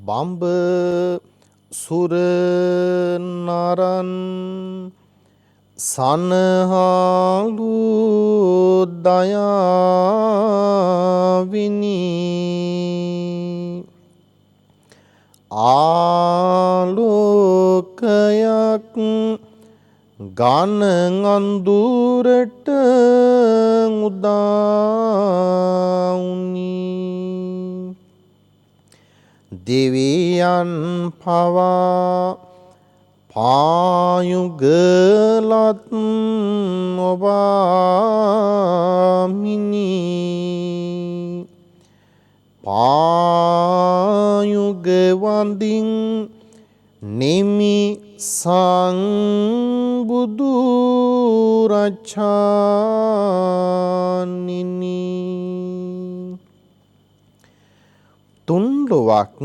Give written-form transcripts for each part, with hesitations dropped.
බඹ සුර නරන් සනහලු දයාවිනි ආලෝකයක් ගන අඳුරට උදාඋනි දෙවියන් පවා පායුගලත් ඔබාමිනි පායුගවන්දින් නෙමි සංබුදු රචානිනි තුන්ලොවක්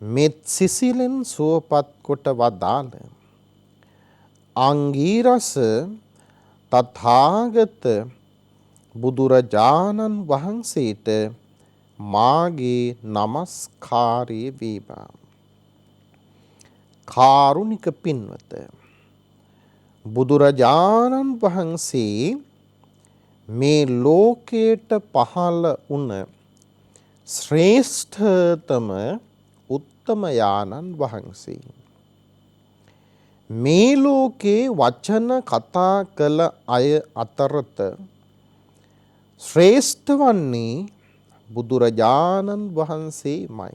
මෙත් සිසිලෙන් සුවපත් කොට වදාළ අංගීරස තථාගත බුදුරජාණන් වහන්සේට මාගේ නමස්කාරය වේවා. කාරුණික පින්වත, බුදුරජාණන් වහන්සේ මේ ලෝකයට පහළ වුණ ශ්‍රේෂ්ඨතම උත්තමයාණන් වහන්සේ. මේ ලෝකේ වචන කතා කළ අය අතරත ශ්‍රේෂ්ඨ වන්නේ බුදුරජාණන් වහන්සේමයි.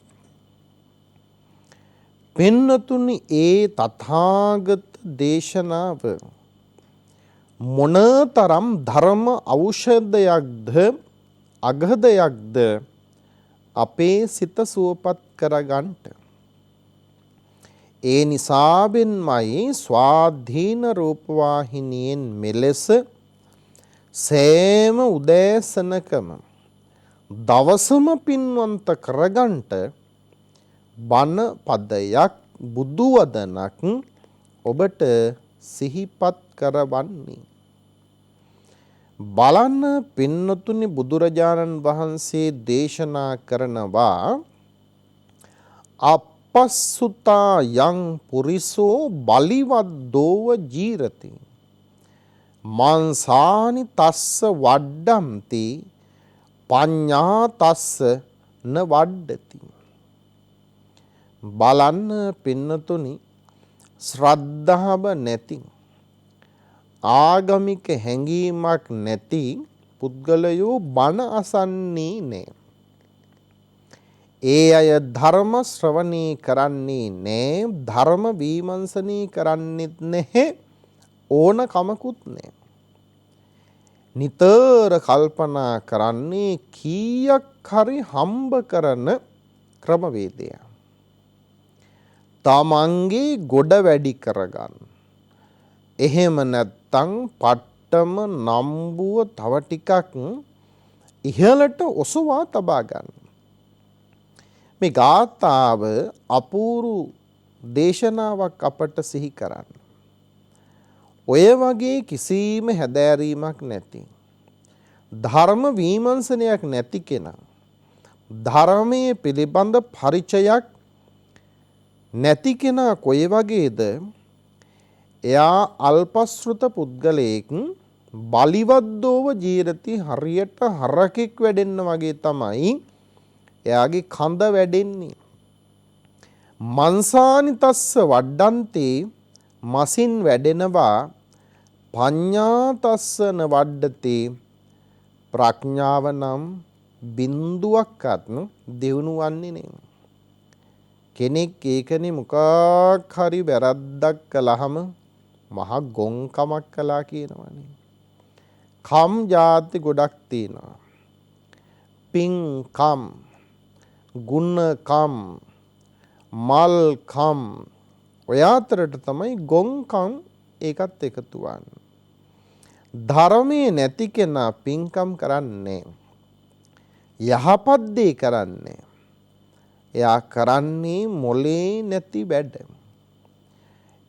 පින්නතුනි, ඒ තථාගත දේශනාව මොනතරම් ධර්ම ඖෂධයක්ද අගදයක්ද අපේ සිත සුවපත් කරගන්නට. ඒ නිසාවෙන්මයි ස්වාධීන රූපවාහිනියෙන් මෙලෙස සෑම උදෑසනකම දවසම පින්වන්ත කරගන්නට බණ පදයක් බුදු වදනක් ඔබට සිහිපත් කරවන්නේ. බලන්න පින්නතුනි, බුදුරජාණන් වහන්සේ දේශනා කරනවා අපස්සුතා යං පුරිසෝ බලිවද්දෝව ජීරති මාංසානි තස්ස වඩ්ඩම්ති පඤ්ඤා තස්ස න වඩ්ඩති. බලන්න පින්නතුනි, ශ්‍රද්ධාව නැති, ආගමික හැඟීමක් නැති පුද්ගලයෝ බණ අසන්නේ නෑ. ඒ අය ධර්ම ශ්‍රවණී කරන්නේ නෑ, ධර්ම විමර්ශනී කරන්නෙත් නැහැ, ඕන කමකුත් නෑ. නිතර කල්පනා කරන්නේ කීයක් හරි හම්බ කරන ක්‍රමවේදය. තමන්ගේ ගොඩ වැඩි කරගන්න. එහෙම නැත්තම් පට්ටම නම්බුව තව ටිකක් ඉහළට ඔසවා තබා ගන්න. මේ ගාථාව අපූර්ව දේශනාවක් අපට සිහි කරන්න. ඔය වගේ කිසිම හැදෑරීමක් නැති, ධර්ම විමර්ශනයක් නැති කෙනා, ධර්මයේ පිළිබඳ පරිචයක් නැති කෙනා කොයි වගේද? එයා අල්පශ්‍රුත පුද්ගලයෙක්, බලිවද්දෝව ජීරති, හරියට හරකෙක් වැඩෙන්න වගේ තමයි එයාගේ කඳ වැඩෙන්නේ. මන්සානි තස්ස වඩ්ඩන්තේ, මසින් වැඩෙනවා, පඤ්ඤා තස්සන වඩ්ඩතේ, ප්‍රඥාව නම් බින්දුවක්වත් දියුණු වන්නේ නෙමෙයි. කෙනෙක් ඒකනේ මොකක් හරි වැරද්දක් කළාම මහ ගොංකමක් කළා කියනවනේ. කම් જાති ගොඩක් තියෙනවා. පින්කම්, ගුණකම්, මල්කම්, ඔය අතරට තමයි ගොංකම් ඒකත් එකතු වන්නේ. ධර්මයේ නැති කෙනා පින්කම් කරන්නේ, යහපත් දේ කරන්නේ. එයා කරන්නේ මොලේ නැති වැඩ.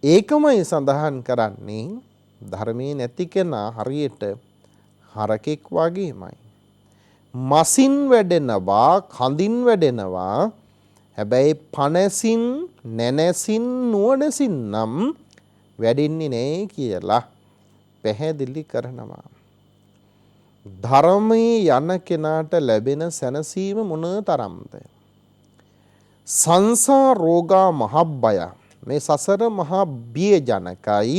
ඒකමයි සඳහන් කරන්නේ ධර්මයේ නැති කෙනා හරියට හරකෙක් වගේමයි. මසින් වැඩෙනවා, කඳින් වැඩෙනවා, හැබැයි පනසින් නැනසින් නුවණසින් නම් වැඩින්නේ නෑ කියලා පැහැදිලි කරනවා. ධර්මයේ යන කෙනාට ලැබෙන සැනසීම මොන තරම්ද? සංසාර රෝගා මහබ්බය, මේ සසර මහා බිය ජනකයි,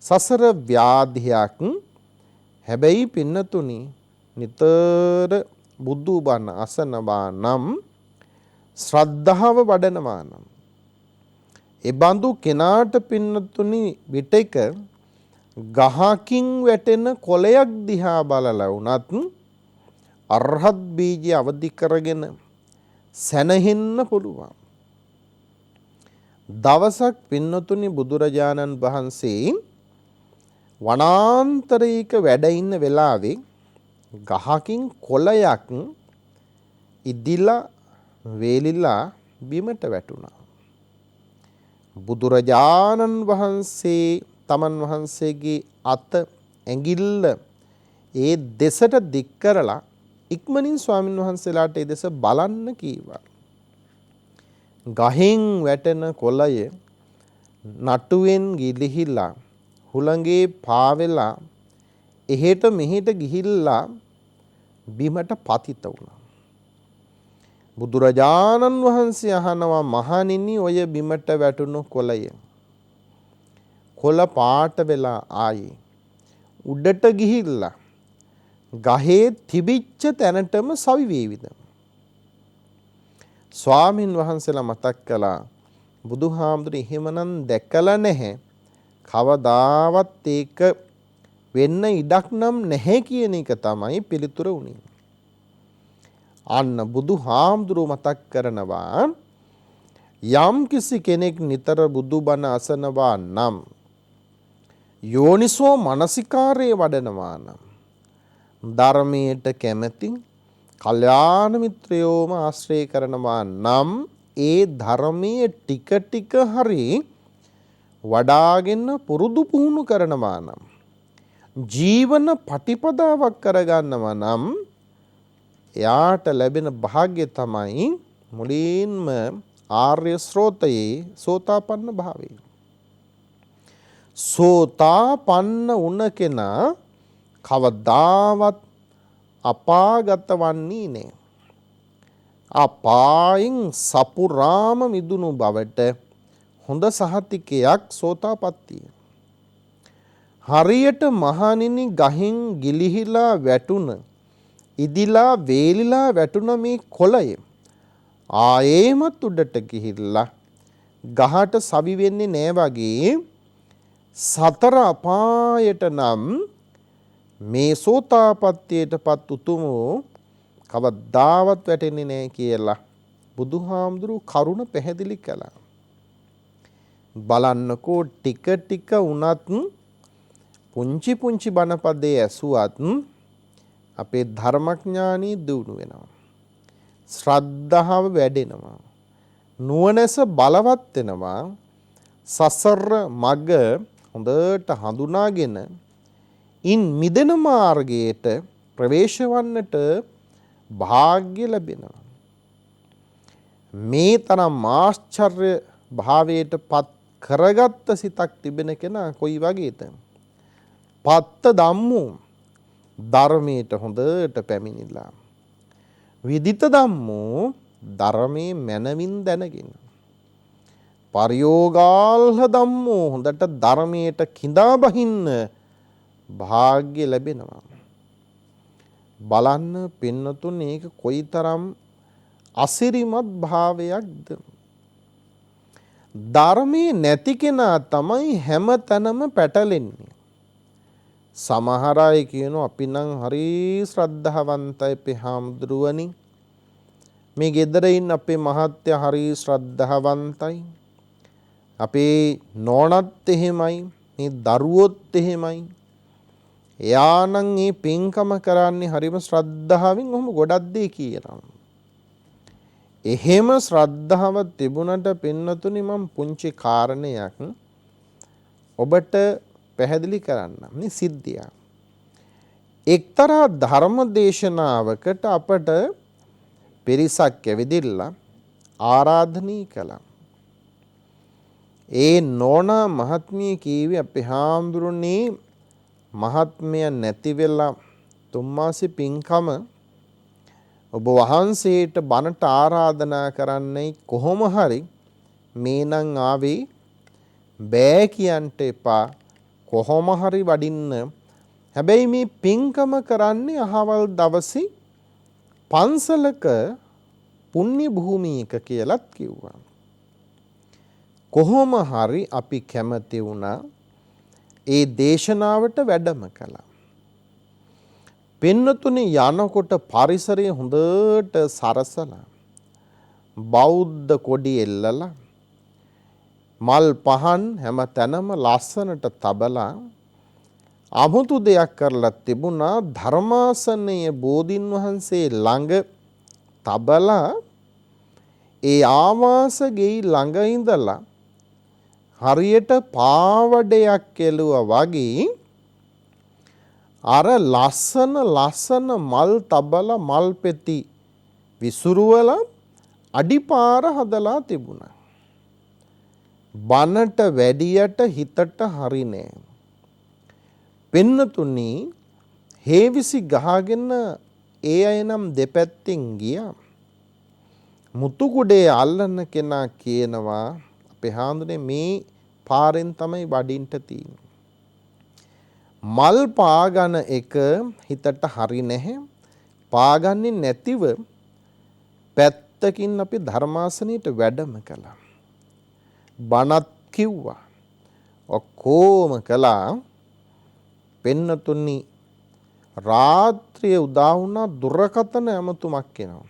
සසර ව්‍යාධියක්. හැබැයි පින්නතුනි නිතර බුදු බණ අසනවා නම්, ශ්‍රද්ධාව වඩනවා නම්, ඒ බඳු කෙනාට පින්නතුනි විටක ගහකින් වැටෙන කොළයක් දිහා බලලා වුණත් අරහත් බීජය අවදි කරගෙන සැනහෙන්න පුළුවන්. දවසක් පින්නතුනි බුදුරජාණන් වහන්සේ වනාන්තරයක වැඩ ඉන්න වෙලාවේ ගහකින් කොළයක් ඉදිලා වේලිලා බිමට වැටුණා. බුදුරජාණන් වහන්සේ තමන් වහන්සේගේ අත ඇඟිල්ල ඒ දෙසට දික් කරලා ඉක්මනින් ස්වාමින් වහන්සේලාට ඒ දෙස බලන්න කීවා. ගහෙන් වැටෙන කොළය නටුවෙන් ගිලිහිලා හුළඟේ පාවෙලා එහෙට මෙහෙට ගිහිල්ලා බිමට පතිත වුණා. බුදුරජාණන් වහන්සේ අහනවා, මහණෙනි ඔය බිමට වැටුණු කොළය කොළ පාට වෙලා ආයේ උඩට ගිහිල්ලා ගහේ තිබිච්ච තැනටම සවි වේවිද? ස්වාමින් වහන්සේලා මතක් කළා, බුදුහාමුදුරේ එහෙමනම් දැකලා නැහැ, කවදාවත් ඒක වෙන්න ඉඩක් නම් නැහැ කියන එක තමයි පිළිතුර උනේ. අන්න බුදුහාමුදුරුව මතක් කරනවා, යම් කිසි කෙනෙක් නිතර බුදුබණ අසනවා නම්, යෝනිසෝ මනසිකාරයේ වඩනවා නම්, ධර්මයට කැමැති කල්යාණ මිත්‍රයෝම ආශ්‍රය කරනවා නම්, ඒ ධර්මයේ ටික ටික හරි වඩාගෙන පුරුදු පුහුණු කරනවා නම්, ජීවන පටිපදාවක් කරගන්නවා නම්, එයාට ලැබෙන භාග්‍ය තමයි මුලින්ම ආර්ය ශ්‍රෝතයේ සෝතාපන්න භාවය. සෝතාපන්න වුණ කෙනා කවදාවත් අපාගත වන්නේ නැහැ. අපායින් සපුරාම මිදුණු බවට හොඳ සහතිකයක් සෝතාපට්ටිය. හරියට මහණෙනි ගහින් ගිලිහිලා වැටුණ, ඉදිලා වේලිලා වැටුණ මේ කොළය ආයෙමත් උඩට ගිහිල්ලා ගහට සවි වෙන්නේ නෑ වගේ සතර අපායට නම් මේ සෝතාපට්ටියටපත් උතුමෝ කවදාවත් වැටෙන්නේ නෑ කියලා බුදුහාමුදුරුවෝ කරුණ පැහැදිලි කළා. බලන්නකෝ ටික ටික වුණත් පුංචි පුංචි බණපදේ ඇසුවත් අපේ ධර්මඥානෙ දියුණු වෙනවා. ශ්‍රද්ධාව වැඩෙනවා. නුවණැස බලවත් වෙනවා. සසර මග හොඳට හඳුනාගෙන ඉන් මිදෙන මාර්ගයට ප්‍රවේශ වන්නට වාග්ය ලැබෙනවා. මේ තරම් ආශ්චර්ය භාවයට පත් කරගත්ත සිතක් තිබෙන කෙනා කොයි වගේද? පත්ත ධම්මෝ, ධර්මයට හොඳට පැමිණිලා. විදිත ධම්මෝ, ධර්මයේ මනමින් දැනගෙන. පරියෝගාල්හ ධම්මෝ, හොඳට ධර්මයට කිඳා බහින්න භාග්‍ය ලැබෙනවා. බලන්න පින්නතුන්, ඒක කොයිතරම් අසිරිමත් භාවයක්ද? ධර්මයේ නැති කෙනා තමයි හැම තැනම පැටලෙන්නේ. සමහර අය කියනවා අපි නම් හරි ශ්‍රද්ධාවන්තයි අපේ හාමුදුරුවනි, මේ ගෙදර ඉන්න අපේ මහත්තයා හරි ශ්‍රද්ධාවන්තයි, අපේ නෝනත් එහෙමයි, මේ දරුවොත් එහෙමයි, එයා නම් මේ පින්කම කරන්නේ හරිම ශ්‍රද්ධාවෙන්, ඔහොම ගොඩක් දේ කියනවා. එහෙම ශ්‍රද්ධාව තිබුණට පින්නතුනි, මම පුංචි කාරණයක් ඔබට පැහැදිලි කරන්න. මේ සිද්ධිය එක්තරා ධර්ම දේශනාවකට අපට පිරිසක් ඇවිදිලා ආරාධනී කළා. ඒ නෝනා මහත්මිය කීවේ අපේ හාමුදුරනේ මහත්මය නැති වෙලා තුම්මාසි පින්කම ඔබ වහන්සේට බණට ආරාධනා කරන්නයි කොහොම හරි මේ නම් ආවේ බෑ කියන්ට එපා කොහොම හරි වඩින්න. හැබැයි මේ පින්කම කරන්නේ අහවල් දවසේ පන්සලක පුණ්‍ය භූමියක කියලත් කිව්වා. කොහොම හරි අපි කැමති වුණා ඒ දේශනාවට වැඩම කළා. පින්නතුනි යනකොට පරිසරය හොඳට සරසලා බෞද්ධ කොඩි එල්ලලා මල් පහන් හැම තැනම ලස්සනට තබලා අමුතු දෙයක් කරලා තිබුණා. ධර්මාසනයේ බෝධින් වහන්සේ ළඟ තබලා ඒ ආවාස ගෙයි ළඟ ඉඳලා හරියට පාවඩයක් කෙළුවා වගේ අර ලස්සන මල් තබලා මල් පෙති විසුරුවලා අඩිපාර හදලා තිබුණා. බනට වැඩියට හිතට හරි නෑ. පින්නතුනි හේවිසි ගහගෙන ඒ අය නම් දෙපැත්තෙන් ගියා. මුතුකුඩේ අල්ලන කෙනා කියනවා අපේ හාමුදුරනේ මේ පාරෙන් තමයි වඩින්ට තියෙන්නේ. මල් පාගන එක හිතට හරි නැහැ. පාගන්නේ නැතිව පැත්තකින් අපි ධර්මාසනයට වැඩම කළා. බණත් කිව්වා. ඔක්කොම කළා. පින්නතුනි රාත්‍රියේ උදා වුණා දුරකථන ඇමතුමක් එනවා.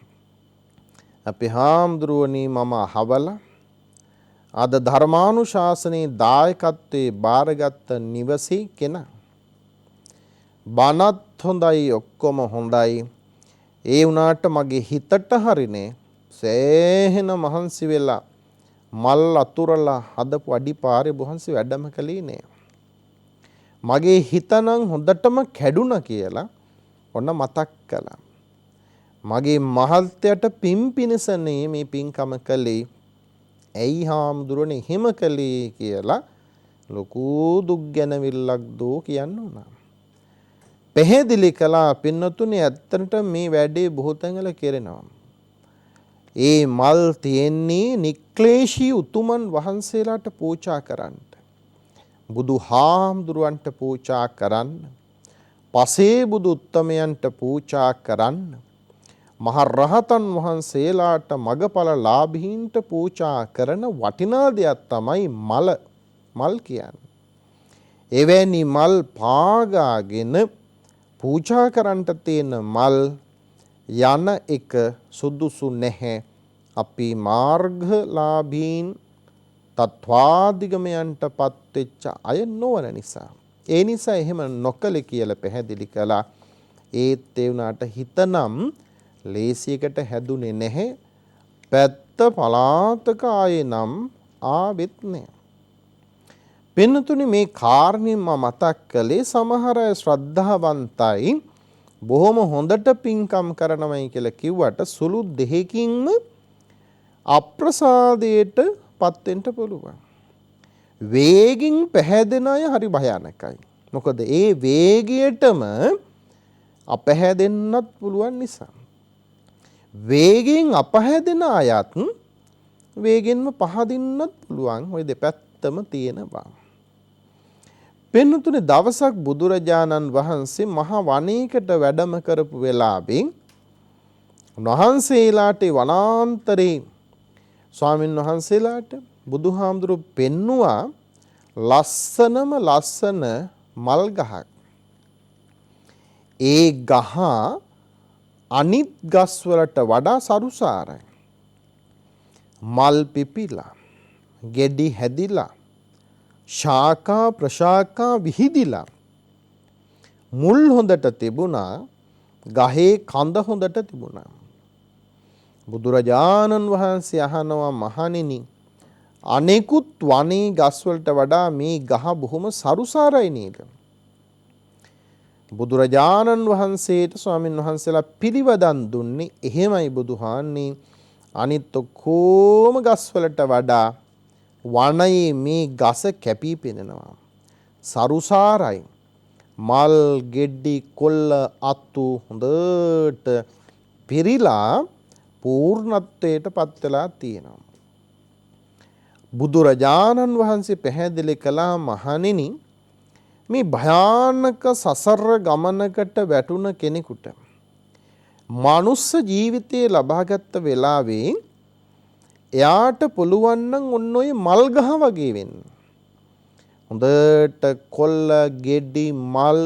අපි හාමුදුරුවනේ මම අහවලා අද ධර්මානුශාසනයේ දායකත්වයේ බාරගත් නිවසේ කෙනා. බණත් හොඳයි ඔක්කොම හොඳයි. ඒ වුණාට මගේ හිතට හරිනේ සෑහෙන මහන්සි වෙලා මල් අතුරලා හදපු අඩිපාරේ බොහන්සි වැඩම කළේ නෑ. මගේ හිතනම් හොඳටම කැඩුනා කියලා ඔන්න මතක් කළා. මගේ මහත්යට පින් පිණිසනේ මේ පින්කම කළේ. ඇයි හාමුදුරනේ එහෙම කළේ කියලා ලොකු දුක් ගැනවිල්ලක් දෝ කියන්න උනා. පැහැදිලි කළා පින්නතුනේ ඇත්තට මේ වැඩේ බොහෝ තැන්වල කෙරෙනවා. ඒ මල් තියෙන්නේ නික්ලේශී උතුමන් වහන්සේලාට පූජා කරන්න. බුදු හාමුදුරුවන්ට පූජා කරන්න. පසේ බුදු උත්තමයන්ට පූජා කරන්න. මහ රහතන් වහන්සේලාට මගඵල ලාභීන්ට පූජා කරන වටිනා දෙයක් තමයි මල් කියන්නේ. එවැනි මල් පාගාගෙන පූජා කරන්නට තියෙන මල් යන එක සුදුසු නැහැ. අපි මාර්ගලාභීන් තත්වාදිගමයන්ට පත්වෙච්ච අය නොවන නිසා. ඒ නිසා එහෙම නොකළ කියලා පැහැදිලි කළා. ඒත් ඒ වුණාට හිතනම් ලේසියකට හැදුනේ නැහැ. පැත්ත පලාතක ආයේ නම් ආවෙත් නැහැ. පින්නතුනි මේ කාරණේ මම මතක් කළේ සමහර අය ශ්‍රද්ධාවන්තයි බොහොම හොඳට පින්කම් කරනවයි කියලා කිව්වට සුළු දෙහිකින්ම අප්‍රසාදයට පත් වෙන්න පුළුවන්. වේගින් පැහැදෙන අය හරි භයානකයි. මොකද ඒ වේගයටම අපහැදෙන්නත් පුළුවන් නිසා. වේගෙන් අපහැදෙන අයත් වේගෙන්ම පහදින්නත් පුළුවන්. ওই දෙපැත්තම තියෙනවා. පින්නතුනේ දවසක් බුදුරජාණන් වහන්සේ මහ වනයේකට වැඩම කරපු වෙලාවේ වහන්සේලාට වනාන්තරේ ස්වාමින් වහන්සේලාට බුදුහාමුදුරු පෙන්නුවා ලස්සනම ලස්සන මල් ගහක්. ඒ ගහ අනිත් ගස් වලට වඩා සරුසාරයි. මල් පිපිලා, ගෙඩි හැදිලා, ශාඛා ප්‍රශාඛා විහිදිලා මුල් හොඳට තිබුණා. ගහේ කඳ හොඳට තිබුණා. බුදුරජාණන් වහන්සේ අහනවා මහණෙනි අනෙකුත් වනේ ගස් වලට වඩා මේ ගහ බොහොම සරුසාරයි නේද? බුදුරජාණන් වහන්සේට ස්වාමින් වහන්සේලා පිළිවදන් දුන්නේ එහෙමයි බුදුහාන්නේ. අනිත් ඔක්කොම ගස්වලට වඩා වනයේ මේ ගස කැපී පෙනෙනවා. සරුසාරයි. මල් ගෙඩි කොල්ල අත්තු හොඳට පිරීලා පූර්ණත්වයට පත් වෙලා තියෙනවා. බුදුරජාණන් වහන්සේ පැහැදිලි කළා මහණෙනි මේ භයානක සසර ගමනකට වැටුණ කෙනෙකුට මනුස්ස ජීවිතය ලබාගත් වෙලාවේ එයාට පුළුවන් නම් ඔන්න ඔය මල් ගහ වගේ වෙන්න. හොඳට කොල්ල ගෙඩි මල්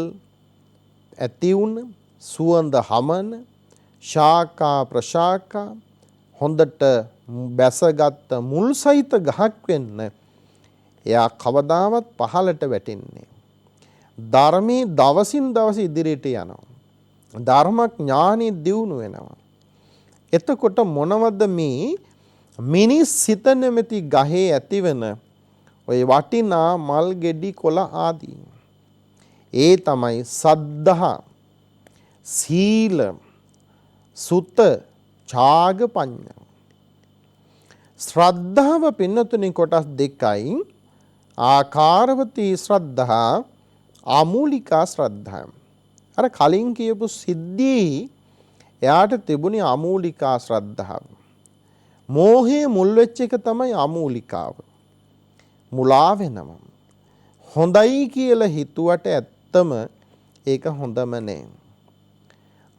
ඇති වුණ සුවඳ හමන ශාකා ප්‍රශාකා හොඳට බැසගත් මුල් සහිත ගහක් වෙන්න එයා කවදාවත් පහළට වැටෙන්නේ. ධර්මයේ දවසින් දවස ඉදිරියට යනවා. ධර්මඥානෙ දියුණු වෙනවා. එතකොට මොනවද මේ මිනිස් සිත නැමැති ගහේ ඇතිවෙන ඔය වටිනා මල් ගෙඩි කොළ ආදී? ඒ තමයි සද්ධා, සීල, සුත, ඡාග, පඤ්ඤා. ශ්‍රද්ධාව පින්නතුනි කොටස් දෙකයි. ආකාරවතී ශ්‍රද්ධා, ආමූලිකා ශ්‍රද්ධා. අර කලින් කියපු සිද්ධියේ එයාට තිබුණේ ආමූලිකා ශ්‍රද්ධාව. මෝහයේ මුල් වෙච්ච එක තමයි ආමූලිකාව. මුලා වෙනවා. හොඳයි කියලා හිතුවට ඇත්තම ඒක හොඳම නෑ.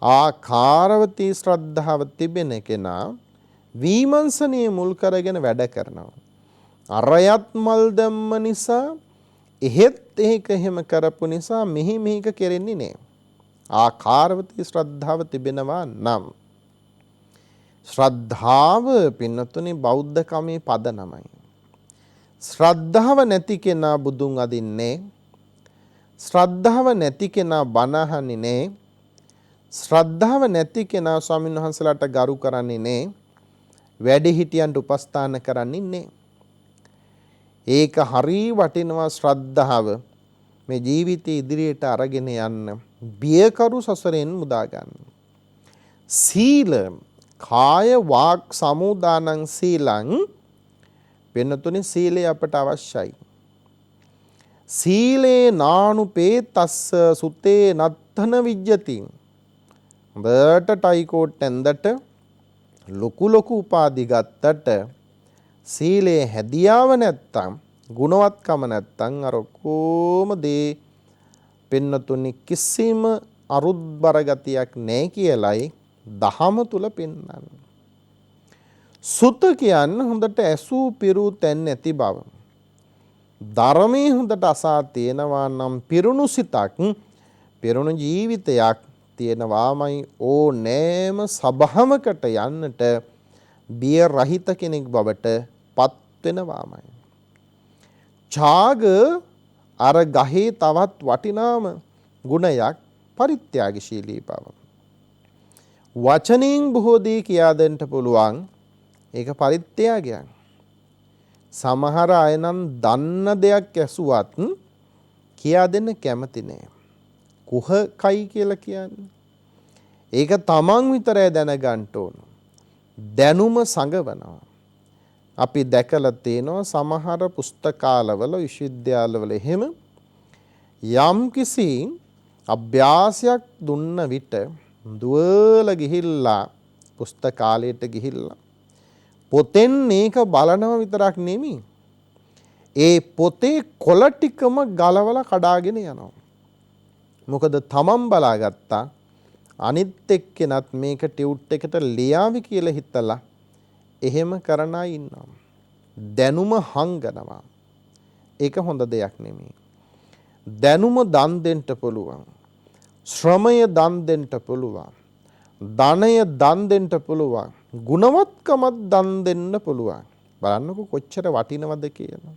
ආකාරවතී ශ්‍රද්ධාව තිබෙන කෙනා විමර්ශනයේ මුල් කරගෙන වැඩ කරනවා. අරයත් මල් දැම්ම නිසා එහෙත් ඒක එහෙම කරපු නිසා මෙහික කෙරෙන්නේ නෑ. ආකාරවතී ශ්‍රද්ධාව තිබෙනවා නම් ශ්‍රද්ධාව පින්නතුනි බෞද්ධ කමේ පදනමයි. ශ්‍රද්ධාව නැති කෙනා බුදුන් අදින්නේ. ශ්‍රද්ධාව නැති කෙනා බණ අහන්නේ නෑ. ශ්‍රද්ධාව නැති කෙනා ස්වාමීන් වහන්සේලාට ගරු කරන්නේ නෑ. වැඩිහිටියන්ට උපස්ථාන කරන්නේ නෑ. ඒක හරි වටිනවා ශ්‍රද්ධාව මේ ජීවිතය ඉදිරියට අරගෙන යන්න බියකරු සසරෙන් මුදා ගන්න. සීල කාය වාක් සමුදානං සීලං වෙනතුනේ සීලය අපට අවශ්‍යයි. සීලේ නානුපේතස්ස සුතේ නත්තන විජ්ජති. හොඳට ටයිකෝට් ඇඳට ලොකු ලොකු උපාධි ගත්තට සීලේ හැදියාව නැත්තම් ගුණවත්කම නැත්තම් අර කොම දේ පින්නතුනි කිසිම අරුත්බර ගතියක් නැහැ කියලයි දහම තුල පෙන්වන්නේ. සුත කියන්නේ හොඳට ඇසූ පිරූ තැන් නැති බව. ධර්මයේ හොඳට අසා තියෙනවා නම් පිරුණු සිතක් පිරුණු ජීවිතයක් තියෙනවාමයි ඕනෑම සබහමකට යන්නට බිය රහිත කෙනෙක් බවට පත් වෙනවාමයි. ඡාග අර ගහේ තවත් වටිනාම ගුණයක් පරිත්‍යාගශීලී බව. වචනෙන් බොහෝ දේ කියා දෙන්න පුළුවන්. ඒක පරිත්‍යාගයක්. සමහර අය නම් දන්න දෙයක් ඇසුවත් කියා දෙන්න කැමති නෑ. කුහකයි කියලා කියන්නේ. ඒක තමන් විතරයි දැනගන්න ඕන. දැනුම සංගවනවා. අපි දැකලා තියෙනවා සමහර පුස්තකාලවල විශ්වවිද්‍යාලවල එහෙම යම්කිසි අභ්‍යාසයක් දුන්න විට දුවල ගිහිල්ලා පුස්තකාලයට ගිහිල්ලා පොතෙන් මේක බලනව විතරක් නෙමෙයි. ඒ පොතේ කොළ ටිකම ගලවලා කඩාගෙන යනවා. මොකද තමන් බලාගත්තා අනිත් එක්කෙනත් මේක ටියුට් එකට ලියාවි කියලා හිතලා එහෙම කරන අය ඉන්නවා. දැනුම හංගනවා. ඒක හොඳ දෙයක් නෙමෙයි. දැනුම දන් දෙන්න පුළුවන්. ශ්‍රමය දන් දෙන්න පුළුවන්. ධනය දන් දෙන්න පුළුවන්. ගුණවත්කමත් දන් දෙන්න පුළුවන්. බලන්නකො කොච්චර වටිනවද කියලා.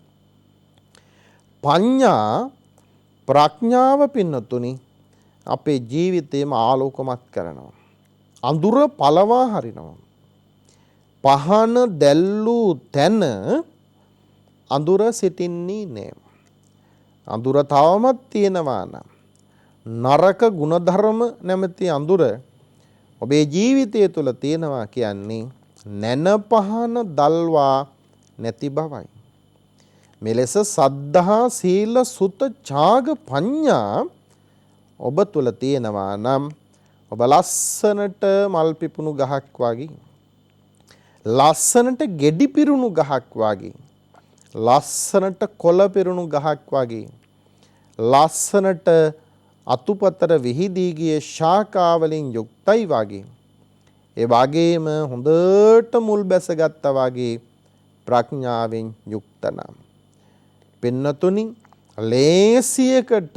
පඤ්ඤා ප්‍රඥාව පින්නතුනි අපේ ජීවිතේම ආලෝකමත් කරනවා. අඳුර පළවා හරිනවා. පහන දැල්ලූ තැන අඳුර සිටින්නේ නෑ. අඳුර තවමත් තියෙනවා නම් නරක ගුණධර්ම නැමැති අඳුර ඔබේ ජීවිතය තුළ තියෙනවා කියන්නේ නැන පහන දල්වා නැති බවයි. මෙලෙස සද්ධා සීල සුත ඡාග පඤ්ඤා ඔබ තුල තියෙනවා නම් ඔබ ලස්සනට මල් පිපුණු ගහක් වගේ, ලස්සනට ගෙඩි පිරුණු ගහක් වගේ, ලස්සනට කොළ පිරුණු ගහක් වගේ, ලස්සනට අතුපතර විහිදී ගිය ශාඛාවලින් යුක්තයි වගේ, ඒ වගේම හොඳට මුල් බැසගත්තා වගේ ප්‍රඥාවෙන් යුක්ත නම් පින්නතුනි ලේසියකට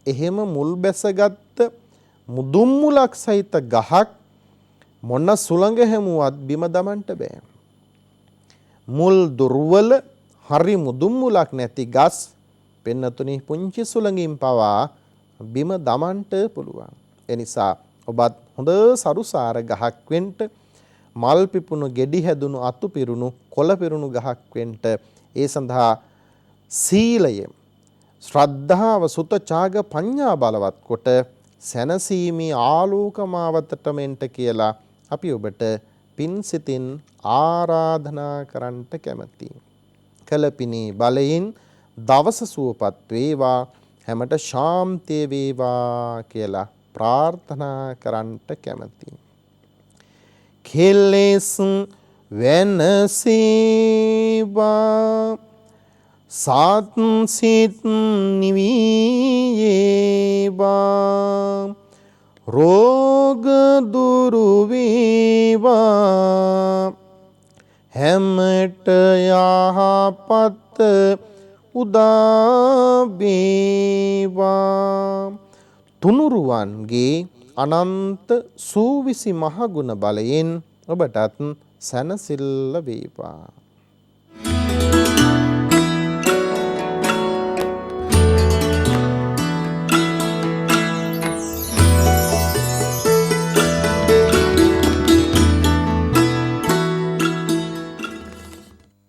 එහෙම මුල් බැසගත් මුදුන් මුලක් සහිත ගහක් මොන සුළඟ හැමුවත් බිම දමන්න බෑ. මුල් දුර්වල හරි මුදුන් මුලක් නැති ගස් පින්නතුනි පුංචි සුළඟින් පවා බිම දමන්න පුළුවන්. ඒ නිසා ඔබත් හොඳ සරුසාර ගහක් වෙන්න, මල් පිපුණු ගෙඩි හැදුණු අතු පිරුණු කොළ පිරුණු ගහක් වෙන්න, ඒ සඳහා සීලය, ශ්‍රද්ධාව, සුත ඡාග පඤ්ඤා බලවත් කොට සැනසීමේ ආලෝකමාවතට මෙන්ට කියලා අපි ඔබට පින් සිතින් ආරාධනා කරන්නට කැමැතියි. කලපිනේ බලයෙන් දවස සුවපත් වේවා, හැමට ශාන්තිය වේවා කියලා ප්‍රාර්ථනා කරන්නට කැමැතියි. කෙලෙස් වෙනසේවා, සත් සිත් නිවීයේවා, රෝග දුරු වේවා, හැමට යහපත් උදා වේවා. තුනුරුවන්ගේ අනන්ත සූවිසි මහගුණ බලයෙන් ඔබටත් සැනසෙල්ල වේවා.